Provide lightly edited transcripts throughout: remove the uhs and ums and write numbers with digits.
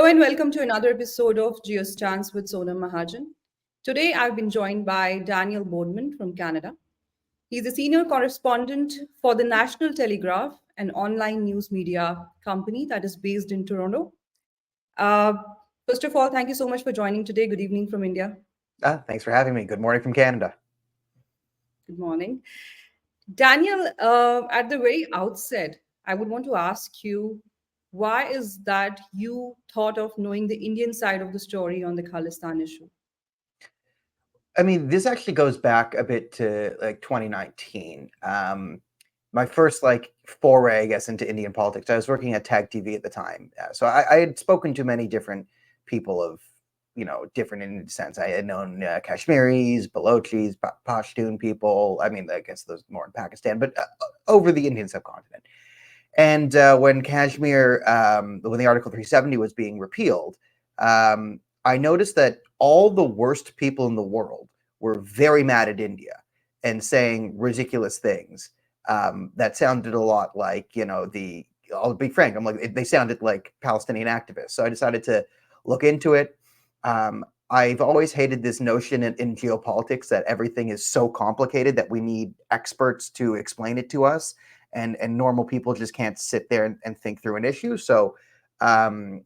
and welcome to another episode of GeoStance with Sonam Mahajan. Today, I've been joined by Daniel Bordman from Canada. He's a senior correspondent for the National Telegraph, an online news media company that is based in Toronto. Uh, First of all, thank you so much for joining today. Good evening from India. Thanks for having me. Good morning from Canada. Good morning. Daniel, at the very outset, I would want to ask you, why is that you thought of knowing the Indian side of the story on the Khalistan issue? I mean, this actually goes back a bit to like 2019. My first foray, I guess, into Indian politics. I was working at Tag TV at the time, so I had spoken to many different people of different Indian descents. I had known Kashmiris, Balochis, Pashtun people. I mean, I guess those more in Pakistan, but over the Indian subcontinent. And when Kashmir, when the Article 370 was being repealed, I noticed that all the worst people in the world were very mad at India and saying ridiculous things that sounded a lot like, I'll be frank, they sounded like Palestinian activists. So I decided to look into it. I've always hated this notion in geopolitics that everything is so complicated that we need experts to explain it to us, and normal people just can't sit there and think through an issue. So I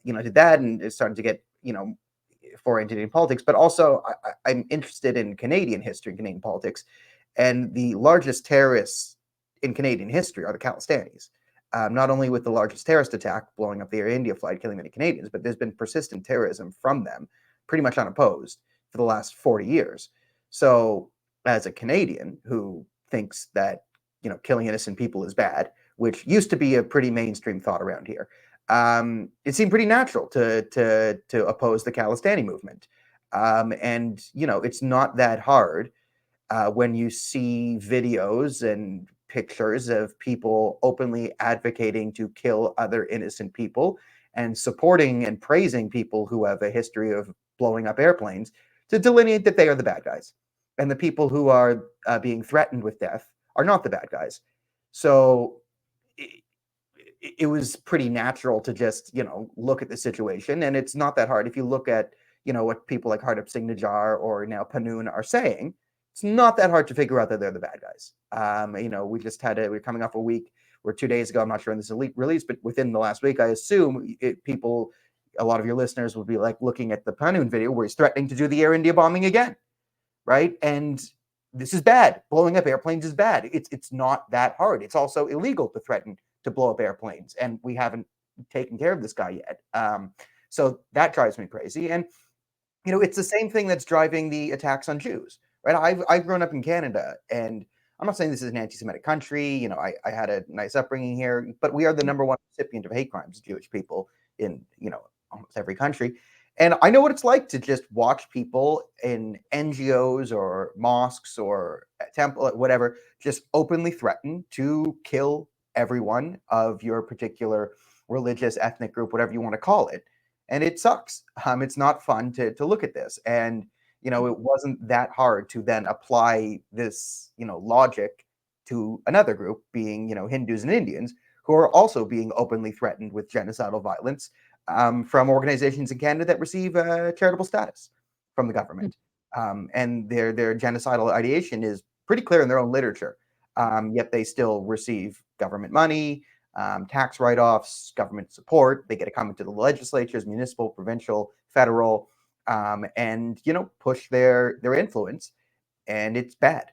did that and it started to get foray into Indian politics, but also I'm interested in Canadian history and Canadian politics, and the largest terrorists in Canadian history are the Khalistanis. Not only with the largest terrorist attack blowing up the Air India flight, killing many Canadians, but there's been persistent terrorism from them, pretty much unopposed, for the last 40 years. So, as a Canadian who thinks that killing innocent people is bad, which used to be a pretty mainstream thought around here, it seemed pretty natural to oppose the Khalistani movement. And it's not that hard when you see videos and pictures of people openly advocating to kill other innocent people and supporting and praising people who have a history of blowing up airplanes, to delineate that they are the bad guys. And the people who are being threatened with death are not the bad guys. So it was pretty natural to just, look at the situation. And it's not that hard. If you look at, what people like Hardip Singh Najjar or now Panoon are saying, it's not that hard to figure out that they're the bad guys. We're coming off a week where 2 days ago, I'm not sure when this is released, but within the last week, I assume a lot of your listeners will be like looking at the Panoon video where he's threatening to do the Air India bombing again, right? And this is bad. Blowing up airplanes is bad. It's not that hard. It's also illegal to threaten to blow up airplanes, and we haven't taken care of this guy yet. So that drives me crazy. And it's the same thing that's driving the attacks on Jews, right? I've grown up in Canada, and I'm not saying this is an anti-Semitic country. I had a nice upbringing here, but we are the number one recipient of hate crimes, Jewish people, in almost every country. And I know what it's like to just watch people in NGOs or mosques or temple, whatever, just openly threaten to kill everyone of your particular religious, ethnic group, whatever you want to call it. And it sucks. It's not fun to look at this. And, it wasn't that hard to then apply this, logic to another group, being, Hindus and Indians, who are also being openly threatened with genocidal violence from organizations in Canada that receive charitable status from the government. And their genocidal ideation is pretty clear in their own literature, yet they still receive government money, tax write-offs, government support. They get to come into the legislatures, municipal, provincial, federal, and push their influence, and it's bad.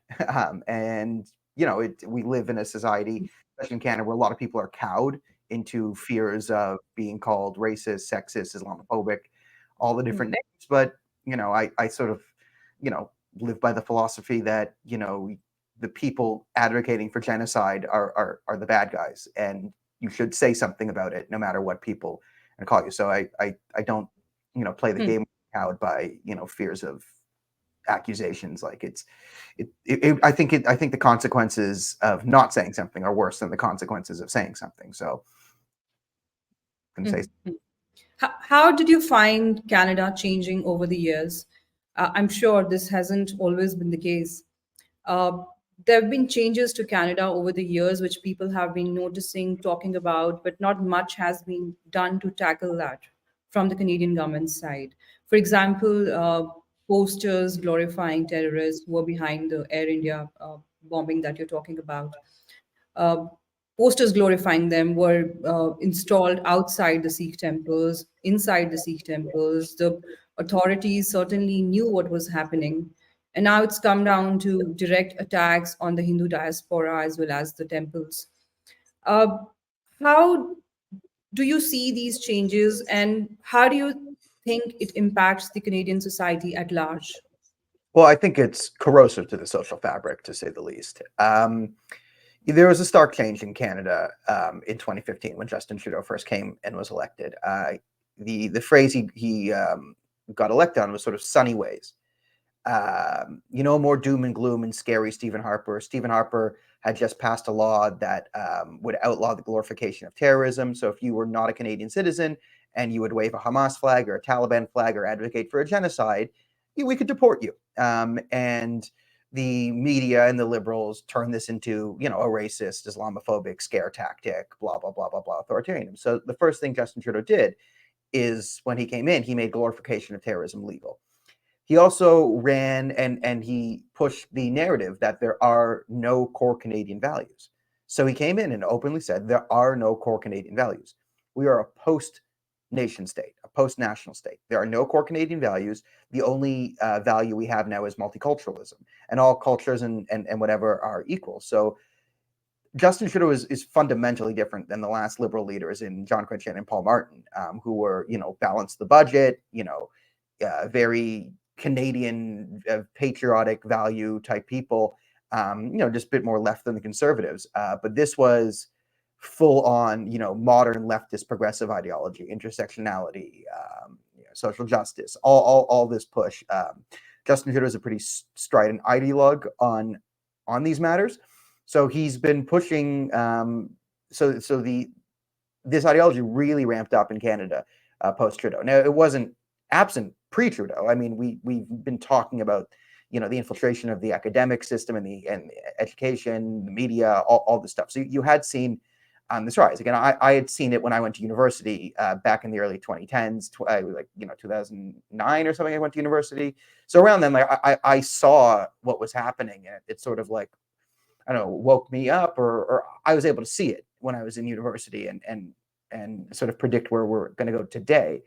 And we live in a society, especially in Canada, where a lot of people are cowed into fears of being called racist, sexist, Islamophobic, all the different names. But I sort of live by the philosophy that the people advocating for genocide are the bad guys, and you should say something about it, no matter what people call you. So I don't play the game cowed by fears of accusations. Like I think the consequences of not saying something are worse than the consequences of saying something. So can say. How did you find Canada changing over the years? I'm sure this hasn't always been the case. There have been changes to Canada over the years, which people have been noticing, talking about, but not much has been done to tackle that from the Canadian government side. For example, posters glorifying terrorists who were behind the Air India bombing that you're talking about. Uh, Posters glorifying them were installed outside the Sikh temples, inside the Sikh temples. The authorities certainly knew what was happening. And now it's come down to direct attacks on the Hindu diaspora as well as the temples. Uh, how do you see these changes, and how do you think it impacts the Canadian society at large? Well, I think it's corrosive to the social fabric, to say the least. There was a stark change in Canada in 2015 when Justin Trudeau first came and was elected. The phrase he got elected on was sort of sunny ways. More doom and gloom and scary Stephen Harper. Stephen Harper had just passed a law that would outlaw the glorification of terrorism. So if you were not a Canadian citizen and you would wave a Hamas flag or a Taliban flag or advocate for a genocide, we could deport you. And the media and the liberals turned this into, a racist, Islamophobic scare tactic, blah, blah, blah, blah, blah, authoritarianism. So the first thing Justin Trudeau did is when he came in, he made glorification of terrorism legal. He also ran and he pushed the narrative that there are no core Canadian values. So he came in and openly said there are no core Canadian values. We are a post nation state, a post national state. There are no core Canadian values. The only value we have now is multiculturalism, and all cultures and whatever are equal. So Justin Trudeau is fundamentally different than the last Liberal leaders in John Chrétien and Paul Martin, who were, balanced the budget, very Canadian patriotic value type people, just a bit more left than the Conservatives. But this was full on, modern leftist progressive ideology, intersectionality, social justice, all this push. Justin Trudeau is a pretty strident ideologue on these matters. So he's been pushing. This ideology really ramped up in Canada post Trudeau. Now it wasn't absent pre-Trudeau. I mean, we've been talking about the infiltration of the academic system and the education, the media, all this stuff. So you had seen this rise. Again, I had seen it when I went to university back in the early 2010s, 2009 or something. I went to university. So around then, like I saw what was happening, and it sort of like, I don't know, woke me up, or I was able to see it when I was in university and sort of predict where we're going to go today.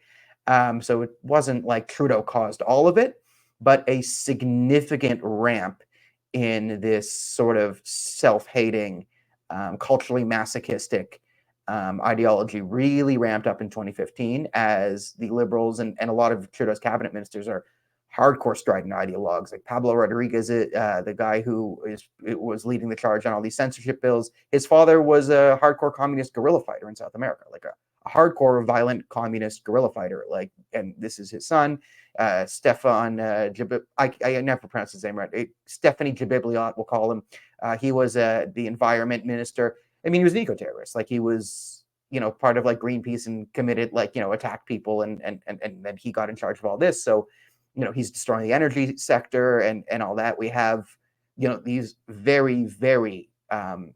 So it wasn't like Trudeau caused all of it, but a significant ramp in this sort of self-hating, culturally masochistic ideology really ramped up in 2015 as the Liberals and a lot of Trudeau's cabinet ministers are hardcore strident ideologues, like Pablo Rodriguez, the guy who was leading the charge on all these censorship bills. His father was a hardcore communist guerrilla fighter in South America, like a hardcore violent communist guerrilla fighter. Like, and this is his son, Stefan. I never pronounce his name right. Stephanie Jabibliot, we'll call him. He was the environment minister. I mean, he was an eco-terrorist. Like he was, part of like Greenpeace and committed, like, attacked people, and then he got in charge of all this. So, he's destroying the energy sector and all that. We have, these very, very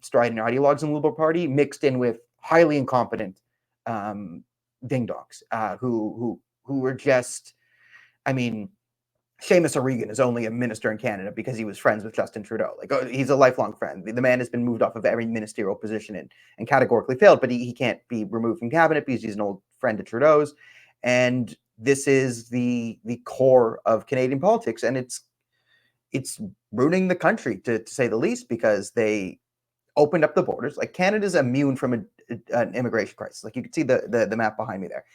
strident ideologues in the Liberal Party mixed in with highly incompetent ding dongs who were just, I mean, Seamus O'Regan is only a minister in Canada because he was friends with Justin Trudeau. Like, he's a lifelong friend. The man has been moved off of every ministerial position and categorically failed, but he can't be removed from cabinet because he's an old friend of Trudeau's. And this is the core of Canadian politics, and it's ruining the country, to say the least, because they opened up the borders. Like, Canada's immune from an immigration crisis. Like, you can see the map behind me there.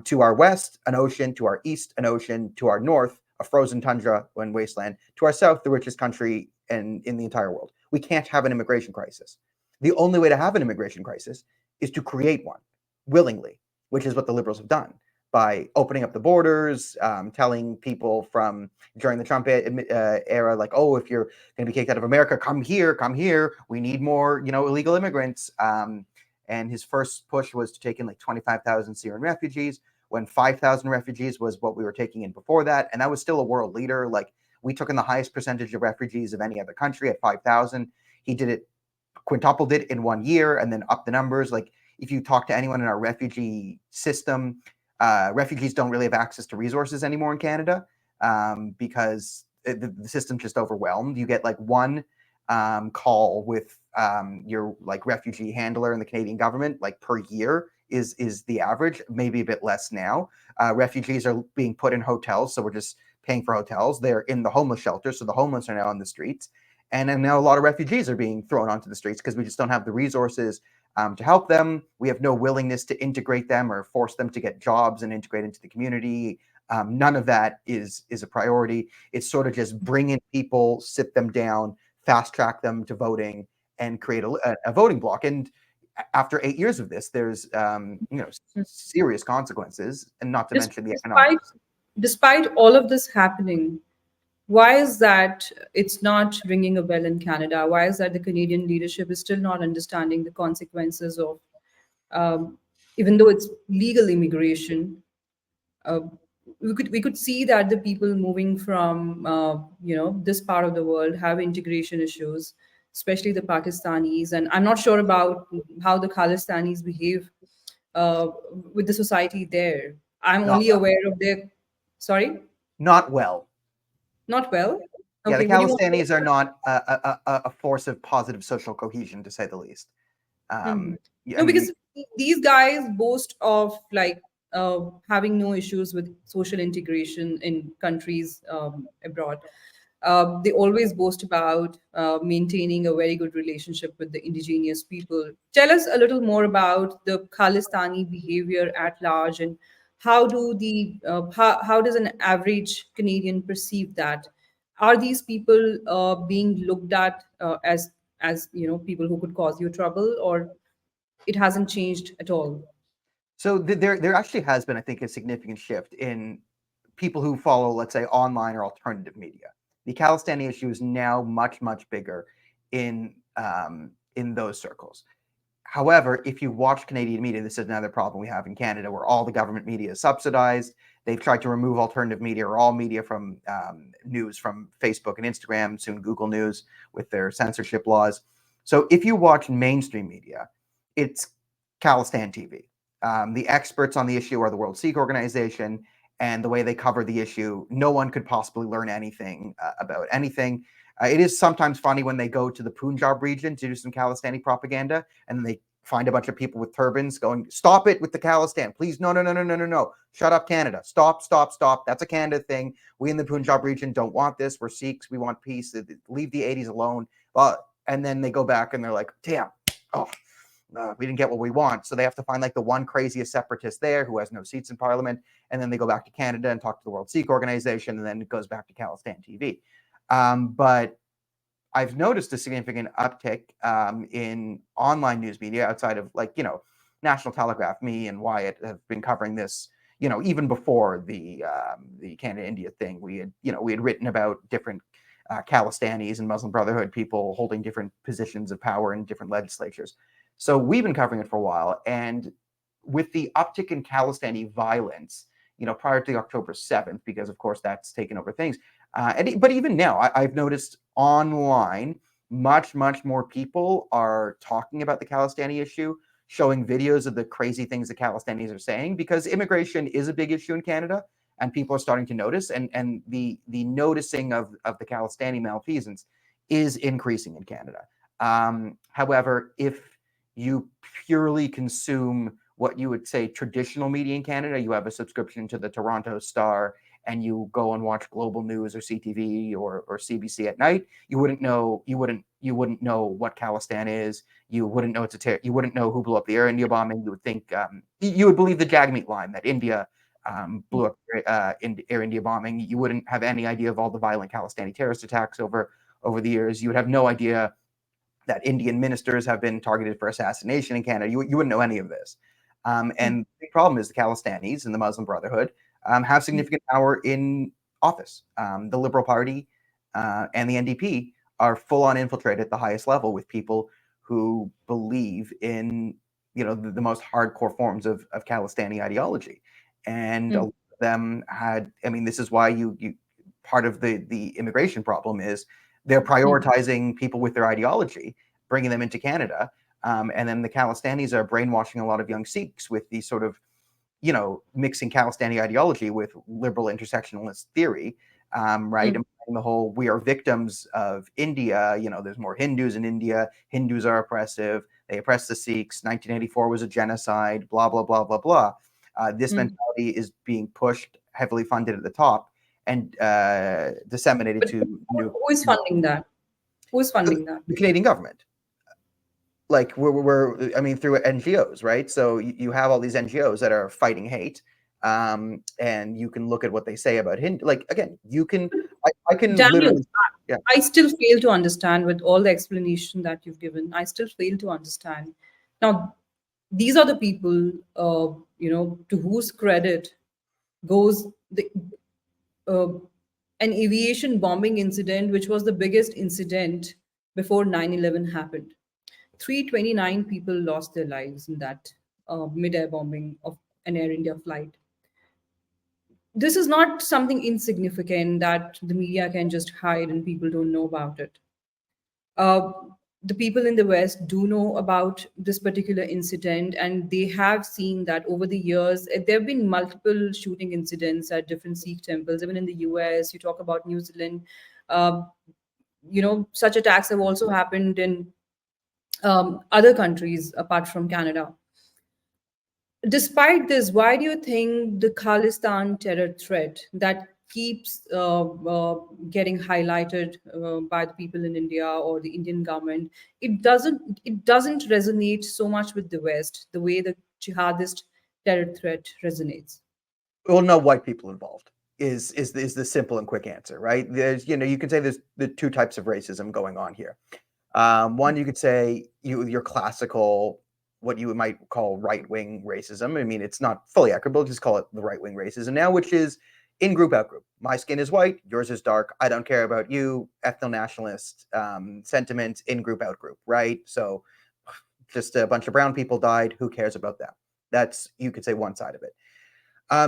To our west, an ocean. To our east, an ocean. To our north, a frozen tundra and wasteland. To our south, the richest country in the entire world. We can't have an immigration crisis. The only way to have an immigration crisis is to create one willingly, which is what the Liberals have done by opening up the borders, telling people from during the Trump era, like, oh, if you're going to be kicked out of America, come here. We need more, illegal immigrants. And his first push was to take in like 25,000 Syrian refugees, when 5,000 refugees was what we were taking in before that. And that was still a world leader. Like, We took in the highest percentage of refugees of any other country at 5,000. He did it, quintupled it in 1 year, and then upped the numbers. Like, if you talk to anyone in our refugee system, refugees don't really have access to resources anymore in Canada, because the system's just overwhelmed. You get like one call with your like refugee handler in the Canadian government like per year is the average, maybe a bit less now. Refugees are being put in hotels, so we're just paying for hotels. They're in the homeless shelters, so the homeless are now on the streets. And then now a lot of refugees are being thrown onto the streets because we just don't have the resources to help them. We have no willingness to integrate them or force them to get jobs and integrate into the community. None of that is a priority. It's sort of just bring in people, sit them down, fast track them to voting, and create a voting block. And after 8 years of this, there's serious consequences, and not to mention the Despite economics. despite all of this happening, why is that it's not ringing a bell in Canada? Why is that the Canadian leadership is still not understanding the consequences of, um, even though it's legal immigration? Uh, we could see that the people moving from this part of the world have integration issues, especially the Pakistanis. And I'm not sure about how the Khalistanis behave uh, with the society there. I'm Not only well. aware of their. Sorry, Not well. not well. Yeah, the Okay, would you want Khalistanis are not a force of positive social cohesion, to say the least. to? Yeah, I No, mean, because these guys boast of like having no issues with social integration in countries abroad. They always boast about maintaining a very good relationship with the indigenous people. Tell us a little more about the Khalistani behavior at large, and how does an average Canadian perceive that? Are these people being looked at as people who could cause you trouble, or it hasn't changed at all? so there actually has been, I think, a significant shift in people who follow, let's say, online or alternative media. The Khalistani issue is now much bigger in those circles. However, if you watch Canadian media, this is another problem we have in Canada, where all the government media is subsidized. They've tried to remove alternative media or all media from news from Facebook and Instagram, soon Google News, with their censorship laws. So if you watch mainstream media, it's Khalistan TV. The experts on the issue are the World Sikh Organization, and the way they cover the issue, no one could possibly learn anything about anything. It is sometimes funny when they go to the Punjab region to do some Khalistani propaganda, and then they find a bunch of people with turbans going, "Stop it with the Khalistan, please! No, no, no, no, no, no, no! Shut up, Canada! Stop, stop, stop! That's a Canada thing. We in the Punjab region don't want this. We're Sikhs. We want peace. Leave the '80s alone." And then they go back and they're like, "Damn, oh, we didn't get what we want." So they have to find like the one craziest separatist there who has no seats in parliament. And then they go back to Canada and talk to the World Sikh Organization. And then it goes back to Khalistan TV. But I've noticed a significant uptick in online news media outside of National Telegraph. Me and Wyatt have been covering this, even before the Canada India thing. We had written about different Khalistanis and Muslim Brotherhood people holding different positions of power in different legislatures. So we've been covering it for a while, and with the uptick in Khalistani violence, prior to October 7th, because of course that's taken over things. But even now, I've noticed online much more people are talking about the Khalistani issue, showing videos of the crazy things the Khalistanis are saying, because immigration is a big issue in Canada, and people are starting to notice, and the noticing of the Khalistani malfeasance is increasing in Canada. However, if you purely consume what you would say traditional media in Canada, you have a subscription to the Toronto Star, and you go and watch Global News or CTV or CBC at night, you wouldn't know what Khalistan is. You wouldn't know you wouldn't know who blew up the Air India bombing. You would think you would believe the Jagmeet line that India blew up Air India bombing. You wouldn't have any idea of all the violent Khalistani terrorist attacks over the years. You would have no idea that Indian ministers have been targeted for assassination in Canada. You wouldn't know any of this. And the big problem is the Khalistanis and the Muslim Brotherhood have significant power in office. The Liberal Party and the NDP are full on infiltrated at the highest level with people who believe in the most hardcore forms of Khalistani ideology. And a lot of them had, I mean, this is why part of the immigration problem is they're prioritizing people with their ideology, bringing them into Canada. And then the Khalistanis are brainwashing a lot of young Sikhs with these sort of, mixing Khalistani ideology with liberal intersectionalist theory, right? And the whole, we are victims of India. There's more Hindus in India. Hindus are oppressive. They oppress the Sikhs. 1984 was a genocide, blah, blah, blah, blah, blah. This mentality is being pushed, heavily funded at the top, and disseminated But to who is funding that? Who is funding that? the Canadian government. Like I mean, through NGOs, right? So you have all these NGOs that are fighting hate, and you can look at what they say about Hindu. Like, again, I can Daniel, literally, yeah. I still fail to understand with all the explanation that you've given. I still fail to understand. Now, these are the people, to whose credit goes uh, an aviation bombing incident, which was the biggest incident before 9/11 happened. 329 people lost their lives in that mid-air bombing of an Air India flight. This is not something insignificant that the media can just hide and people don't know about it. Uh, the people in the West do know about this particular incident, and they have seen that over the years. There have been multiple shooting incidents at different Sikh temples, even in the US. You talk about New Zealand. Uh, such attacks have also happened in other countries apart from Canada. Despite this, why do you think the Khalistan terror threat that keeps getting highlighted by the people in India or the Indian government, it doesn't resonate so much with the West the way the jihadist terror threat resonates? Well, no white people involved is the simple and quick answer, right? There's, you can say there's the two types of racism going on here. One, you could say your classical, what you might call right-wing racism. I mean, it's not fully accurate, but just call it the right-wing racism now, which is in group, out group. My skin is white, yours is dark. I don't care about you. Ethno-nationalist sentiments, in group, out group, right? So just a bunch of brown people died. Who cares about them? That's, you could say, one side of it.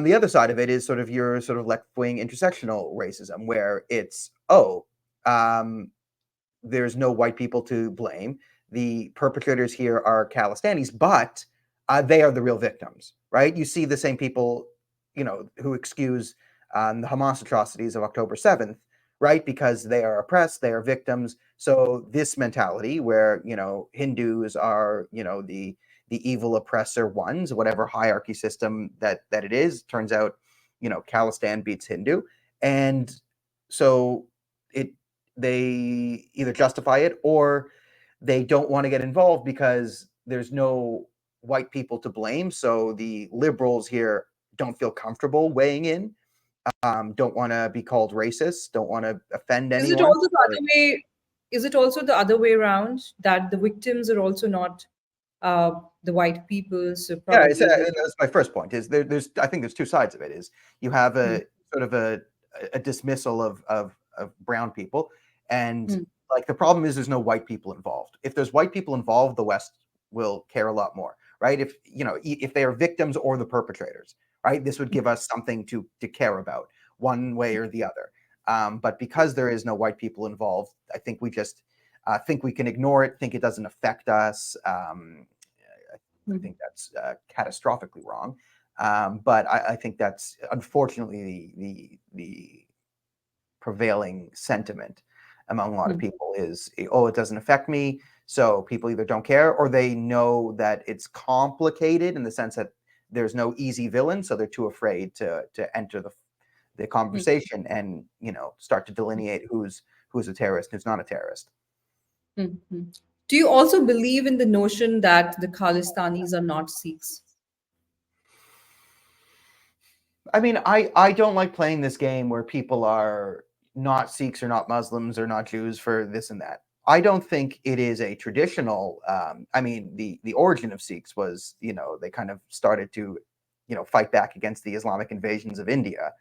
The other side of it is sort of your sort of left-wing intersectional racism, where it's, there's no white people to blame. The perpetrators here are Khalistanis, but they are the real victims, right? You see the same people, who excuse the Hamas atrocities of October 7th, right? Because they are oppressed, they are victims. So this mentality where, Hindus are, the evil oppressor ones, whatever hierarchy system that it is, turns out, Khalistan beats Hindu. And so they either justify it or they don't want to get involved because there's no white people to blame. So the liberals here don't feel comfortable weighing in, don't want to be called racist, don't want to offend Is it anyone. also the other way? Is it also the other way around that the victims are also not the white people? So Yeah, probably the that's my first point. Is there's I think there's two sides of it. Is you have Hmm, a sort of a dismissal of brown people, and hmm, like the problem is there's no white people involved. If there's white people involved, the West will care a lot more, right? If if they are victims or the perpetrators, right? This would give us something to care about one way or the other. But because there is no white people involved, I think we just think we can ignore it, think it doesn't affect us. I hmm, think that's catastrophically wrong. But I think that's unfortunately the prevailing sentiment among a lot of hmm, people is, oh, it doesn't affect me. So people either don't care or they know that it's complicated in the sense that there's no easy villain, so they're too afraid to enter the hmm, conversation and start to delineate who's a terrorist, who's not a terrorist. hmm, hmm. Do you also believe in the notion that the Khalistanis are not Sikhs? I mean, I don't like playing this game where people are not Sikhs or not Muslims or not Jews for this and that. I don't think it is a traditional. I mean, the origin of Sikhs was, they kind of started to, fight back against the Islamic invasions of India.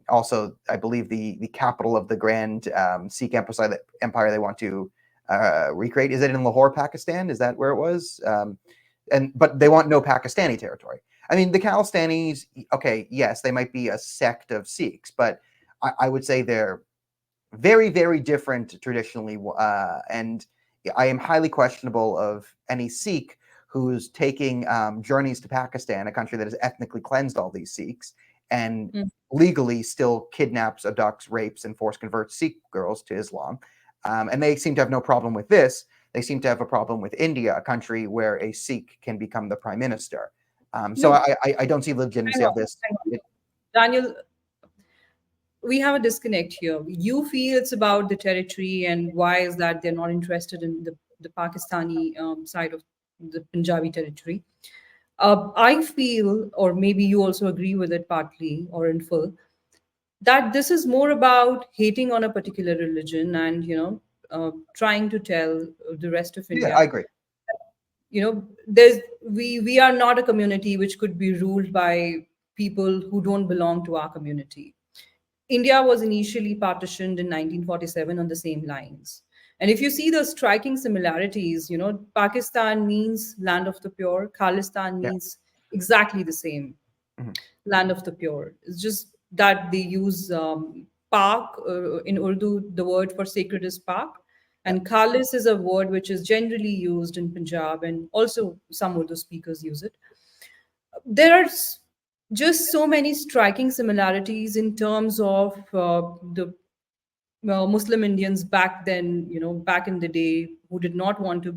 Also, I believe the capital of the grand Sikh empire they want to recreate, is it in Lahore, Pakistan? Is that where it was? But they want no Pakistani territory. I mean, the Khalistanis, okay, yes, they might be a sect of Sikhs, but I would say they're very, very different traditionally, and I am highly questionable of any Sikh who's taking journeys to Pakistan, a country that has ethnically cleansed all these Sikhs, and Mm. legally still kidnaps, abducts, rapes, and force converts Sikh girls to Islam. And they seem to have no problem with this. They seem to have a problem with India, a country where a Sikh can become the prime minister. So No, I don't see legitimacy hang of on, this. hang on. Daniel, we have a disconnect here. You feel it's about the territory, and why is that they're not interested in the Pakistani side of the Punjabi territory? I feel, or maybe you also agree with it partly or in full, that this is more about hating on a particular religion and, trying to tell the rest of Yeah, I India, agree. there's we are not a community which could be ruled by people who don't belong to our community. India was initially partitioned in 1947 on the same lines. And if you see the striking similarities, Pakistan means land of the pure, Khalistan Yeah. means exactly the same, Mhm. land of the pure. It's just that they use Pak. In Urdu, the word for sacred is Pak. Yeah. And Khalis is a word which is generally used in Punjab, and also some Urdu speakers use it. There are just so many striking similarities in terms of the Muslim Indians back then, back in the day, who did not want to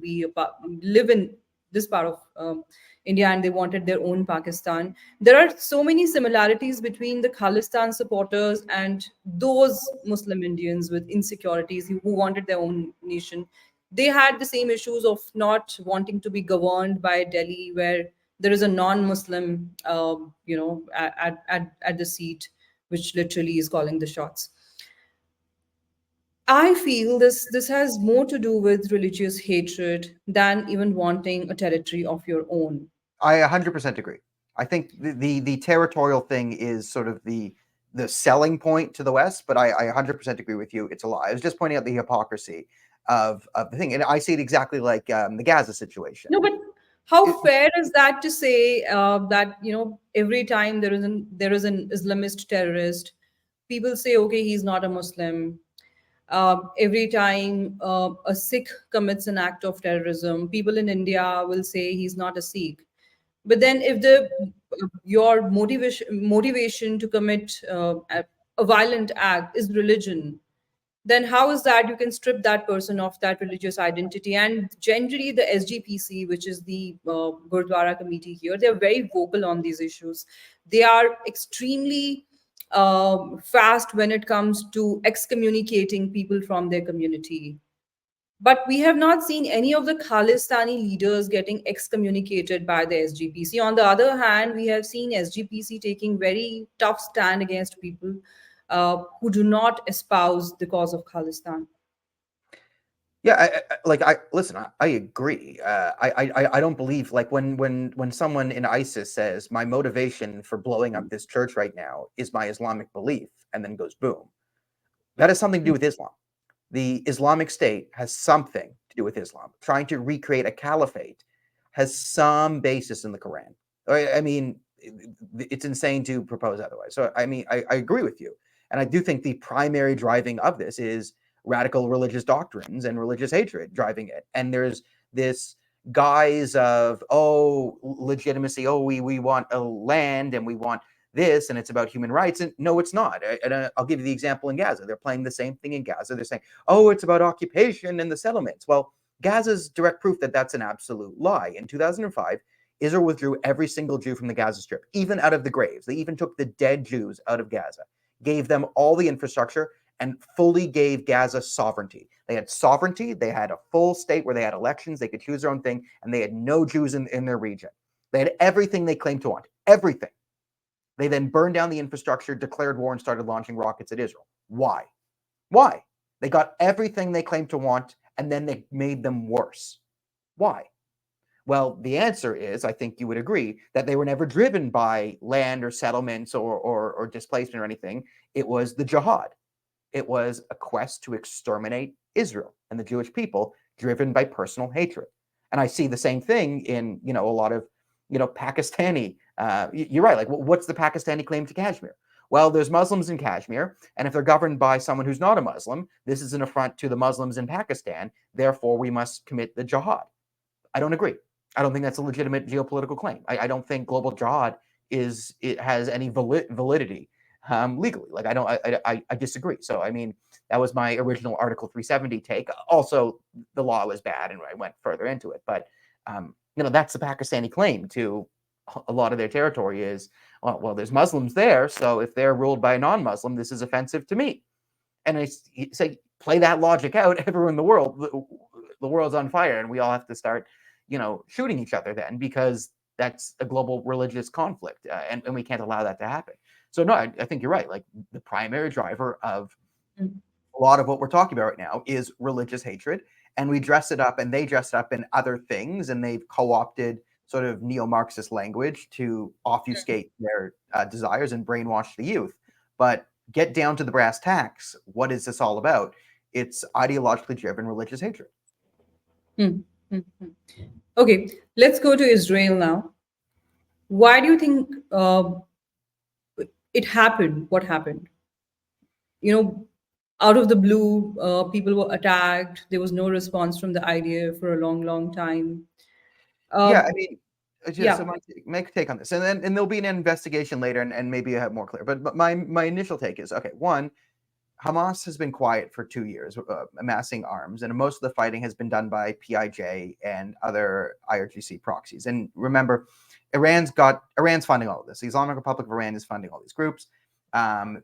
live in this part of India, and they wanted their own Pakistan. There are so many similarities between the Khalistan supporters and those Muslim Indians with insecurities who wanted their own nation. They had the same issues of not wanting to be governed by Delhi, where there is a non-Muslim, at the seat, which literally is calling the shots. I feel this has more to do with religious hatred than even wanting a territory of your own. I 100% agree. I think the territorial thing is sort of the selling point to the West, but I 100% agree with you. It's a lie. I was just pointing out the hypocrisy of the thing, and I see it exactly like the Gaza situation. No, but how It, fair is that to say that every time there is an Islamist terrorist, people say, okay, he's not a Muslim. Every time a Sikh commits an act of terrorism, people in India will say he's not a Sikh. But then, if the your motivation to commit a violent act is religion, then how is that you can strip that person of that religious identity? And generally, the SGPC, which is the Gurdwara committee here, they're very vocal on these issues. They are extremely fast when it comes to excommunicating people from their community. But we have not seen any of the Khalistani leaders getting excommunicated by the SGPC. On the other hand, we have seen SGPC taking very tough stand against people who do not espouse the cause of Khalistan. yeah, I listen. I agree. I don't believe like when someone in ISIS says my motivation for blowing up this church right now is my Islamic belief, and then goes boom. That has something to do with Islam. The Islamic State has something to do with Islam. Trying to recreate a caliphate has some basis in the Quran. I mean, it's insane to propose otherwise. So, I mean, I agree with you. And I do think the primary driving of this is radical religious doctrines and religious hatred driving it. And there's this guise of, oh, legitimacy. Oh, we want a land and we want this, and it's about human rights. And no, it's not. And I'll give you the example in Gaza. They're playing the same thing in Gaza. They're saying, oh, it's about occupation and the settlements. Well, Gaza's direct proof that that's an absolute lie. In 2005, Israel withdrew every single Jew from the Gaza Strip, even out of the graves. They even took the dead Jews out of Gaza, gave them all the infrastructure, and fully gave Gaza sovereignty. They had sovereignty. They had a full state where they had elections. They could choose their own thing, and they had no Jews in their region. They had everything they claimed to want, everything. They then burned down the infrastructure, declared war, and started launching rockets at Israel. Why? Why? They got everything they claimed to want, and then they made them worse. Why? Well, the answer is, I think you would agree, that they were never driven by land or settlements or displacement or anything. It was the jihad. It was a quest to exterminate Israel and the Jewish people, driven by personal hatred. And I see the same thing in a lot of Pakistani. You're right. Like, what's the Pakistani claim to Kashmir? well, there's Muslims in Kashmir, and if they're governed by someone who's not a Muslim, this is an affront to the Muslims in Pakistan. Therefore, we must commit the jihad. I don't agree. I don't think that's a legitimate geopolitical claim. I don't think global jihad has any validity legally. Like I disagree. So I mean, that was my original Article 370 take. Also, the law was bad, and I went further into it. But that's the Pakistani claim to a lot of their territory is, well, there's Muslims there, so if they're ruled by a non-Muslim, this is offensive to me. And I say, play that logic out everywhere in the world. The world's on fire, and we all have to start, shooting each other then, because that's a global religious conflict, and we can't allow that to happen. So no, I think you're right. Like the primary driver of a lot of what we're talking about right now is religious hatred, and we dress it up, and they dress it up in other things, and they've co-opted sort of neo-Marxist language to obfuscate their desires and brainwash the youth. But get down to the brass tacks. What is this all about? It's ideologically driven religious hatred. Okay, let's go to Israel now. Why do you think it happened? What happened? Out of the blue, people were attacked. There was no response from the IDF for a long, long time. Yeah, I mean, Yeah. so my take on this, and there'll be an investigation later, and maybe I have more clear. But my initial take is, okay, one, Hamas has been quiet for 2 years, amassing arms, and most of the fighting has been done by PIJ and other IRGC proxies. And remember, Iran's funding all of this. The Islamic Republic of Iran is funding all these groups.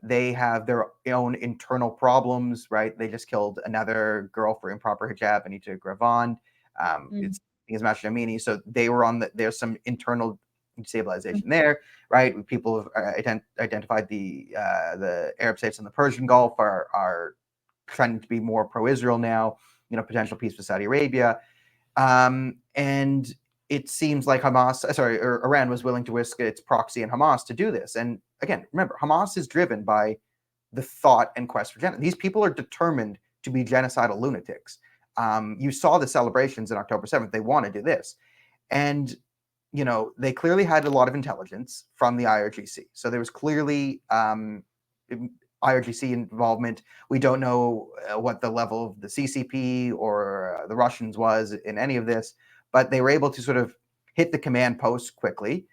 They have their own internal problems, right? They just killed another girl for improper hijab, Anita Gravand. It's Masha Amini. So they were there's some internal destabilization there, right? People have identified the Arab states in the Persian Gulf are trying to be more pro-Israel now, potential peace with Saudi Arabia. And it seems like Iran was willing to risk its proxy and Hamas to do this. And again, remember, Hamas is driven by the thought and quest for genocide. These people are determined to be genocidal lunatics. You saw the celebrations in October 7th. They want to do this. And they clearly had a lot of intelligence from the IRGC. So there was clearly IRGC involvement. We don't know what the level of the CCP or the Russians was in any of this, but they were able to sort of hit the command post quickly.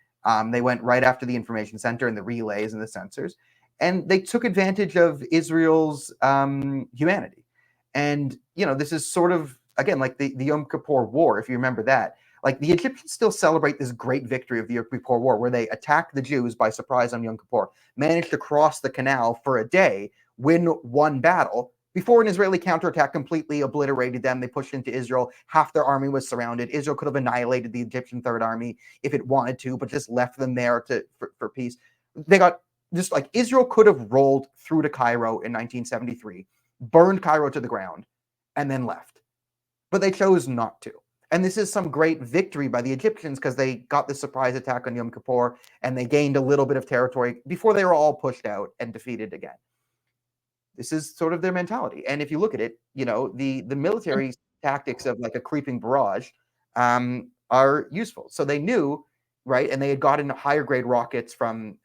They went right after the information center and the relays and the sensors, and they took advantage of Israel's humanity. And, this is sort of, again, like the Yom Kippur War, if you remember that. Like the Egyptians still celebrate this great victory of the Yom Kippur War, where they attacked the Jews by surprise on Yom Kippur, managed to cross the canal for a day, win one battle, before an Israeli counterattack completely obliterated them. They pushed into Israel. Half their army was surrounded. Israel could have annihilated the Egyptian Third Army if it wanted to, but just left them there for peace. They got just like Israel could have rolled through to Cairo in 1973, burned Cairo to the ground, and then left. But they chose not to. And this is some great victory by the Egyptians because they got the surprise attack on Yom Kippur and they gained a little bit of territory before they were all pushed out and defeated again. This is sort of their mentality. And if you look at it, the military tactics of like a creeping barrage are useful. So they knew, right? And they had gotten higher grade rockets from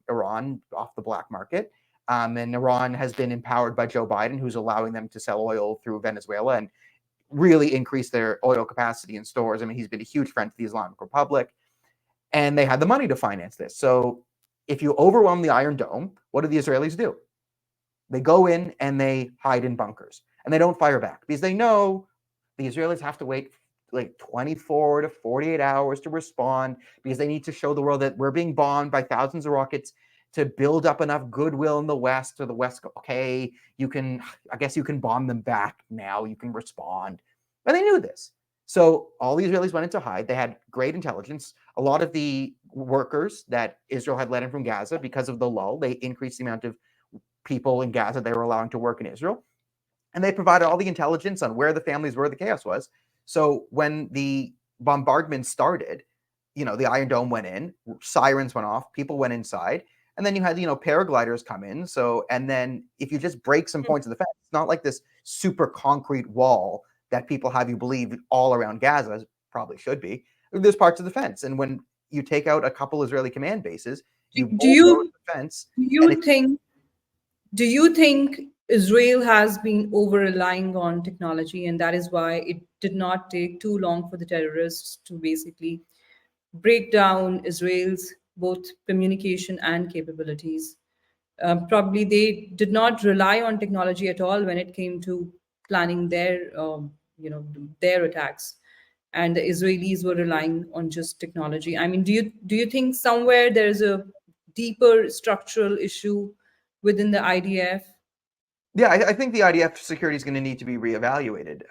Iran off the black market. And Iran has been empowered by Joe Biden, who's allowing them to sell oil through Venezuela and really increase their oil capacity in stores. I mean, he's been a huge friend to the Islamic Republic, and they had the money to finance this. So if you overwhelm the Iron Dome, what do the Israelis do? They go in and they hide in bunkers, and they don't fire back because they know the Israelis have to wait like 24 to 48 hours to respond because they need to show the world that we're being bombed by thousands of rockets to build up enough goodwill in the West, or the West, okay, I guess you can bomb them back now, you can respond. And they knew this. So all the Israelis went into hide. They had great intelligence. A lot of the workers that Israel had let in from Gaza, because of the lull, they increased the amount of people in Gaza they were allowing to work in Israel. And they provided all the intelligence on where the families were, the chaos was. So when the bombardment started, the Iron Dome went in, sirens went off, people went inside. And then you had, paragliders come in. So, and then if you just break some points of the fence, it's not like this super concrete wall that people have you believe all around Gaza, probably should be. There's parts of the fence. And when you take out a couple Israeli command bases, You Do bulldoze you the fence, do and you think do you think Israel has been over relying on technology, and that is why it did not take too long for the terrorists to basically break down Israel's both communication and capabilities? Probably they did not rely on technology at all when it came to planning their attacks, and the Israelis were relying on just technology. I mean, do you think somewhere there is a deeper structural issue within the IDF? yeah, I think the IDF security is going to need to be reevaluated,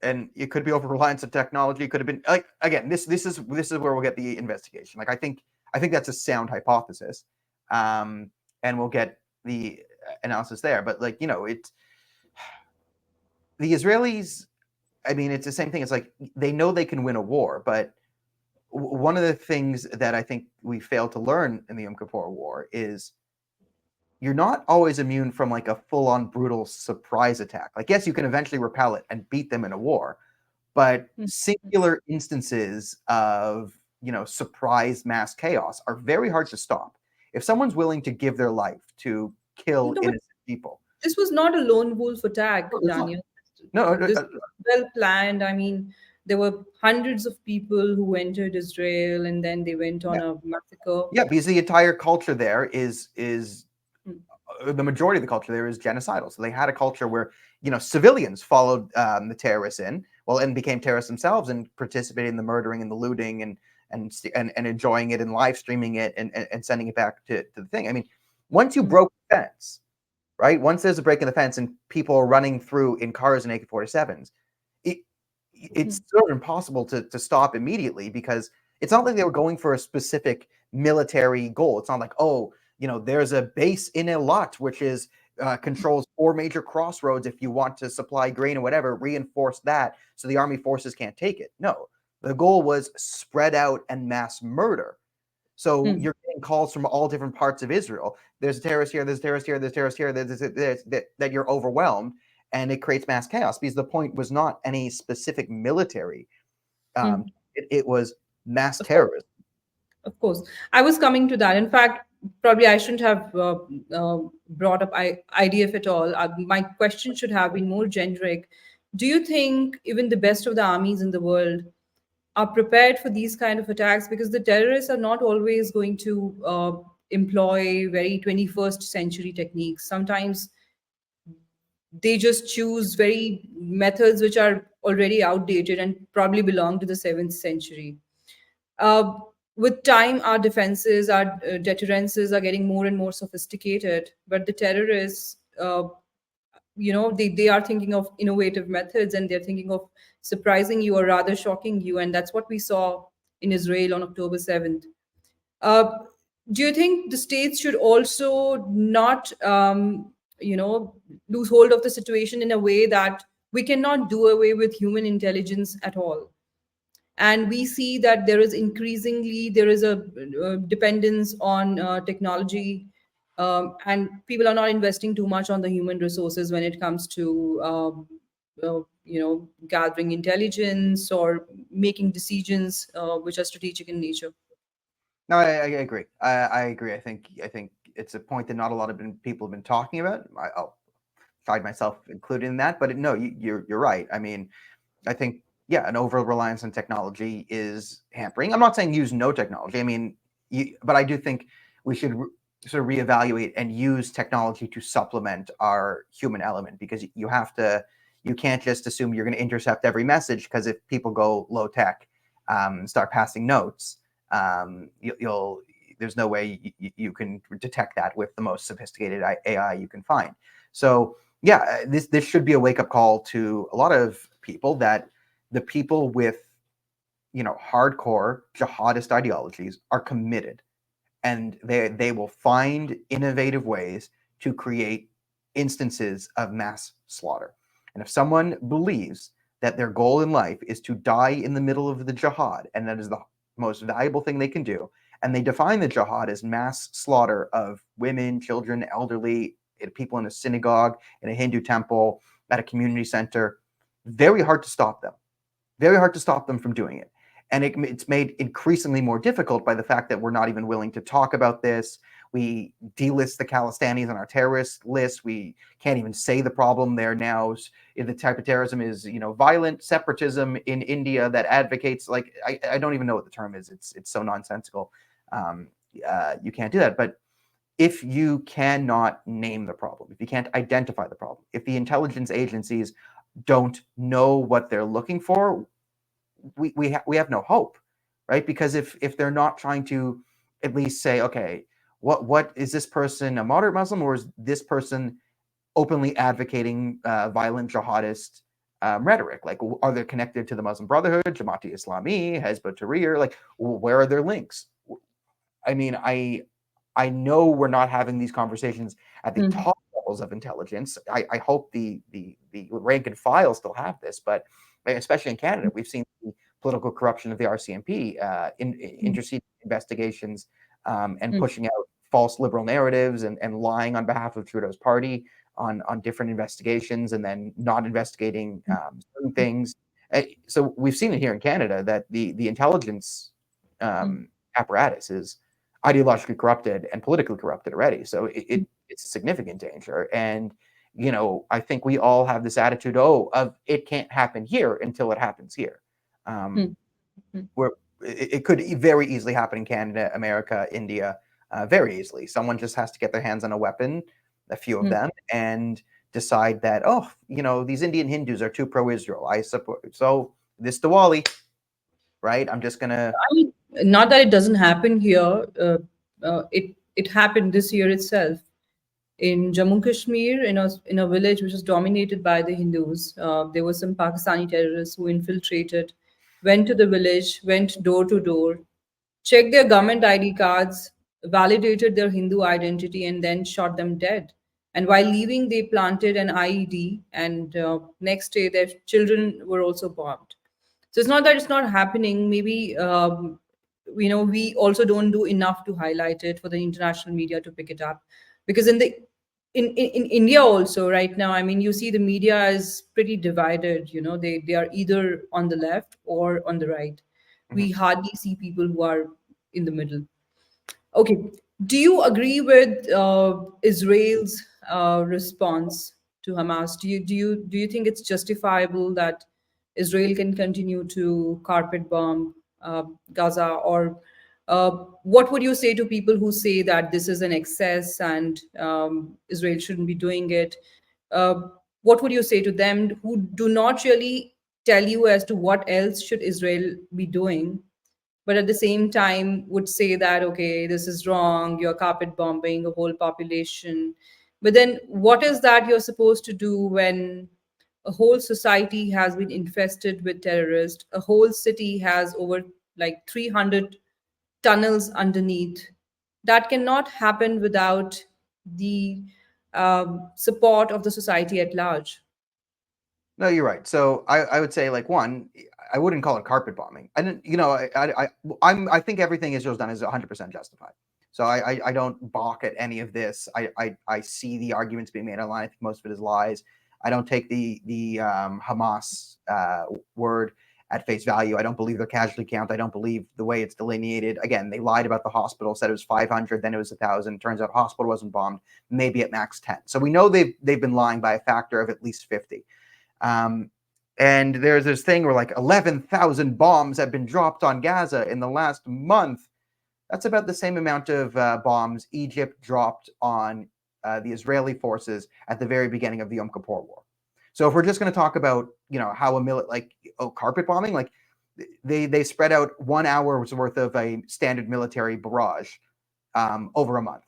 and it could be over reliance on technology. It could have been like again, this is where we'll get the investigation. Like I think that's a sound hypothesis, and we'll get the analysis there. But like the Israelis. I mean, it's the same thing. It's like they know they can win a war, but one of the things that I think we failed to learn in the Yom Kippur War is you're not always immune from like a full-on brutal surprise attack. Like, yes, you can eventually repel it and beat them in a war, but singular instances of surprise mass chaos are very hard to stop. If someone's willing to give their life to kill No, but innocent people, this was not a lone wolf no, attack, it's not. Daniel. No, This was well planned. I mean, there were hundreds of people who entered Israel and then they went yeah, on a massacre. yeah, because the entire culture there is Hmm. the majority of the culture there is genocidal. So they had a culture where civilians followed the terrorists in, well, and became terrorists themselves and participated in the murdering and the looting and enjoying it and live streaming it and sending it back to the thing. I mean, once you Hmm. broke the fence, right? Once there's a break in the fence and people are running through in cars and AK-47s, it Hmm. it's sort of impossible to stop immediately because it's not like they were going for a specific military goal. It's not like, oh, there's a base in Eilat, which is controls 4 major crossroads. If you want to supply grain or whatever, reinforce that so the army forces can't take it. No, the goal was spread out and mass murder. So Hmm. you're getting calls from all different parts of Israel. There's a terrorist here, there's a terrorist here, there's a terrorist here, that you're overwhelmed, and it creates mass chaos because the point was not any specific military. Um, Hmm. it was mass Of course. terrorism. Of course. I was coming to that. In fact, probably I shouldn't have brought up IDF at all. My question should have been more generic. Do you think even the best of the armies in the world are prepared for these kind of attacks? Because the terrorists are not always going to employ very 21st century techniques. Sometimes they just choose very methods which are already outdated and probably belong to the 7th century. uh, with time, our defenses, our deterrences are getting more and more sophisticated. But the terrorists, they are thinking of innovative methods and they're thinking of surprising you or rather shocking you. And that's what we saw in Israel on October 7th. Uh, do you think the states should also not, lose hold of the situation in a way that we cannot do away with human intelligence at all? And we see that there is a dependence on technology, and people are not investing too much on the human resources when it comes to gathering intelligence or making decisions which are strategic in nature. No, I agree. I agree. I think it's a point that not a lot of people have been talking about. I'll find myself included in that, but no, you're right. I mean, I think, yeah, an over reliance on technology is hampering. I'm not saying use no technology. I mean, but I do think we should sort of reevaluate and use technology to supplement our human element because you can't just assume you're going to intercept every message because if people go low tech, start passing notes, you'll there's no way you can detect that with the most sophisticated AI you can find. So yeah, this should be a wake up call to a lot of people that the people with hardcore jihadist ideologies are committed, and they will find innovative ways to create instances of mass slaughter. And if someone believes that their goal in life is to die in the middle of the jihad, and that is the most valuable thing they can do, and they define the jihad as mass slaughter of women, children, elderly, people in a synagogue, in a Hindu temple, at a community center, very hard to stop them. Very hard to stop them from doing it. And it's made increasingly more difficult by the fact that we're not even willing to talk about this. We delist the Khalistanis on our terrorist list. We can't even say the problem there now. The type of terrorism is, violent separatism in India that advocates, like, I don't even know what the term is. It's so nonsensical. You can't do that. But if you cannot name the problem, if you can't identify the problem, if the intelligence agencies don't know what they're looking for, we have no hope, right? Because if they're not trying to at least say, okay, what is this person a moderate Muslim, or is this person openly advocating violent jihadist rhetoric? Like, are they connected to the Muslim Brotherhood, Jamaat-e-Islami, Hezb Tahrir? Like, where are their links? I mean, I know we're not having these conversations at the top levels of intelligence. I hope the rank and file still have this, but especially in Canada, we've seen the political corruption of the RCMP interceding investigations and pushing out false liberal narratives and lying on behalf of Trudeau's party on different investigations, and then not investigating certain things. So we've seen it here in Canada that the intelligence apparatus is ideologically corrupted and politically corrupted already. So it's a significant danger. And, I think we all have this attitude, of it can't happen here until it happens here. Where it could very easily happen in Canada, America, India, very easily. Someone just has to get their hands on a weapon, a few of them, and decide that, these Indian Hindus are too pro-Israel. I support. So this Diwali, right? I'm just going to... I mean, not that it doesn't happen here. It happened this year itself in Jammu and Kashmir, in a village which was dominated by the Hindus. There were some Pakistani terrorists who infiltrated, went to the village, went door to door, checked their government ID cards, validated their Hindu identity, and then shot them dead. And while leaving, they planted an IED, and next day their children were also bombed. So it's not that it's not happening. Maybe we also don't do enough to highlight it for the international media to pick it up, because in India also right now, I mean, you see the media is pretty divided. They are either on the left or on the right. We hardly see people who are in the middle. Okay. Do you agree with Israel's response to Hamas? Do you think it's justifiable that Israel can continue to carpet bomb Gaza, or what would you say to people who say that this is an excess and Israel shouldn't be doing it? Uh, what would you say to them who do not really tell you as to what else should Israel be doing, but at the same time would say that, okay, this is wrong, you're carpet bombing a whole population? But then what is that you're supposed to do when a whole society has been infested with terrorists, a whole city has over like 300 tunnels underneath? That cannot happen without the support of the society at large. No, you're right. So I would say, like, one, I wouldn't call it carpet bombing. I didn't, I think everything Israel's done is 100% justified. So I don't balk at any of this. I see the arguments being made online. I think most of it is lies. I don't take the Hamas word at face value. I don't believe their casualty count. I don't believe the way it's delineated. Again, they lied about the hospital, said it was 500, then it was 1,000. Turns out hospital wasn't bombed, maybe at max 10. So we know they've been lying by a factor of at least 50. And there's this thing where like 11,000 bombs have been dropped on Gaza in the last month. That's about the same amount of bombs Egypt dropped on the Israeli forces at the very beginning of the Yom Kippur War. So if we're just going to talk about, how carpet bombing, like they spread out 1 hour's worth of a standard military barrage over a month.